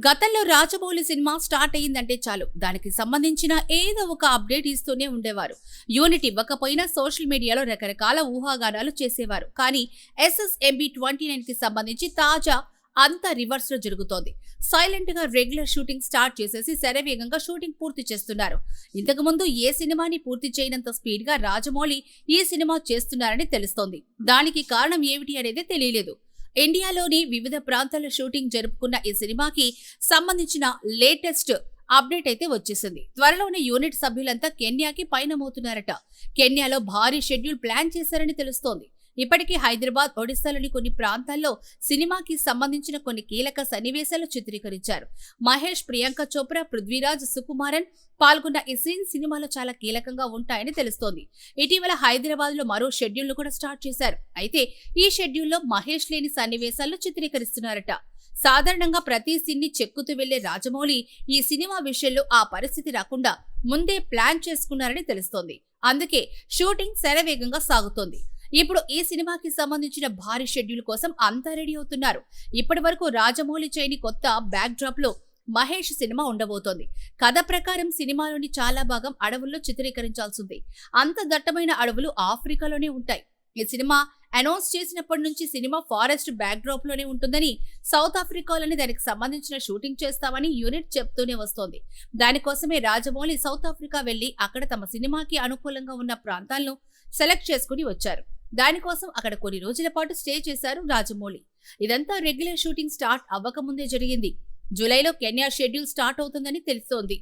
గతంలో Rajamouli cinema start అయ్యిందంటే చాలు దానికి సంబంధించిన ఏదో ఒక అప్డేట్ ఇస్తూనే ఉండేవారు. యూనిట్ ఇవ్వకపోయినా సోషల్ మీడియాలో రకరకాల ఊహాగానాలు చేసేవారు. కానీ SSMB29 కి సంబంధించి తాజా అంతా రివర్స్ లో జరుగుతోంది. సైలెంట్ గా రెగ్యులర్ షూటింగ్ స్టార్ట్ చేసేసి శరవేగంగా షూటింగ్ పూర్తి చేస్తున్నారు. ఇంతకు ముందు ఏ సినిమాని పూర్తి చేయనంత స్పీడ్ గా రాజమౌళి ఈ సినిమా చేస్తున్నారని తెలుస్తోంది. దానికి కారణం ఏమిటి అనేది తెలియలేదు. ఇండియాలోని వివిధ ప్రాంతాల్లో షూటింగ్ జరుపుకున్న ఈ సినిమాకి సంబంధించిన లేటెస్ట్ అప్డేట్ అయితే వచ్చేసింది. త్వరలోనే యూనిట్ సభ్యులంతా కెన్యాకి పయనమవుతున్నారట. కెన్యాలో భారీ షెడ్యూల్ ప్లాన్ చేశారని తెలుస్తోంది. ఇప్పటికీ హైదరాబాద్, ఒడిశాలోని కొన్ని ప్రాంతాల్లో సినిమాకి సంబంధించిన కొన్ని కీలక సన్నివేశాలు చిత్రీకరించారు. మహేష్, ప్రియాంక చోప్రా, పృథ్వీరాజ్, సుకుమారన్ పాల్గొన్న ఈ సీన్ సినిమాలో చాలా కీలకంగా ఉంటాయని తెలుస్తోంది. ఇటీవల హైదరాబాద్ లో మరో షెడ్యూల్ కూడా స్టార్ట్ చేశారు. అయితే ఈ షెడ్యూల్లో మహేష్ లేని సన్నివేశాలను చిత్రీకరిస్తున్నారట. సాధారణంగా ప్రతి సీన్ ని చెక్కుతూ వెళ్లే రాజమౌళి ఈ సినిమా విషయంలో ఆ పరిస్థితి రాకుండా ముందే ప్లాన్ చేసుకున్నారని తెలుస్తోంది. అందుకే షూటింగ్ శరవేగంగా సాగుతోంది. ఇప్పుడు ఈ సినిమాకి సంబంధించిన భారీ షెడ్యూల్ కోసం అంతా రెడీ అవుతున్నారు. ఇప్పటి వరకు రాజమౌళి చేయని కొత్త బ్యాక్ డ్రాప్ లో మహేష్ సినిమా ఉండబోతోంది. కథ ప్రకారం సినిమాలోని చాలా భాగం అడవుల్లో చిత్రీకరించాల్సింది. అంత దట్టమైన అడవులు ఆఫ్రికాలోనే ఉంటాయి. ఈ సినిమా అనౌన్స్ చేసినప్పటి నుంచి సినిమా ఫారెస్ట్ బ్యాక్ డ్రాప్ లోనే ఉంటుందని, సౌత్ ఆఫ్రికాలోని దానికి సంబంధించిన షూటింగ్ చేస్తామని యూనిట్ చెప్తూనే వస్తోంది. దానికోసమే రాజమౌళి సౌత్ ఆఫ్రికా వెళ్లి అక్కడ తమ సినిమాకి అనుకూలంగా ఉన్న ప్రాంతాలను సెలెక్ట్ చేసుకుని వచ్చారు. దానికోసం అక్కడ కొన్ని రోజుల పాటు స్టే చేశారు రాజమౌళి. ఇదంతా రెగ్యులర్ షూటింగ్ స్టార్ట్ అవ్వకముందే జరిగింది. జూలైలో కెన్యా షెడ్యూల్ స్టార్ట్ అవుతుందని తెలుస్తోంది.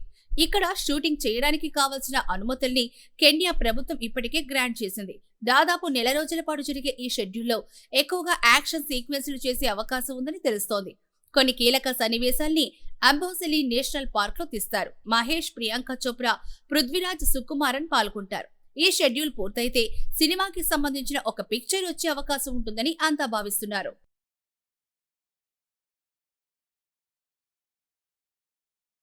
ఇక్కడ షూటింగ్ చేయడానికి కావాల్సిన అనుమతుల్ని కెన్యా ప్రభుత్వం ఇప్పటికే గ్రాంట్ చేసింది. దాదాపు నెల రోజుల పాటు జరిగే ఈ షెడ్యూల్లో ఎక్కువగా యాక్షన్ సీక్వెన్స్లు చేసే అవకాశం ఉందని తెలుస్తోంది. కొన్ని కీలక సన్నివేశాల్ని అంబోసిలి నేషనల్ పార్క్ లో తీస్తారు. మహేష్, ప్రియాంక చోప్రా, పృథ్వీరాజ్, సుకుమారన్ పాల్గొంటారు. ఈ షెడ్యూల్ పూర్తయితే సినిమాకి సంబంధించిన ఒక పిక్చర్ వచ్చే అవకాశం ఉంటుందని అంతా భావిస్తున్నారు.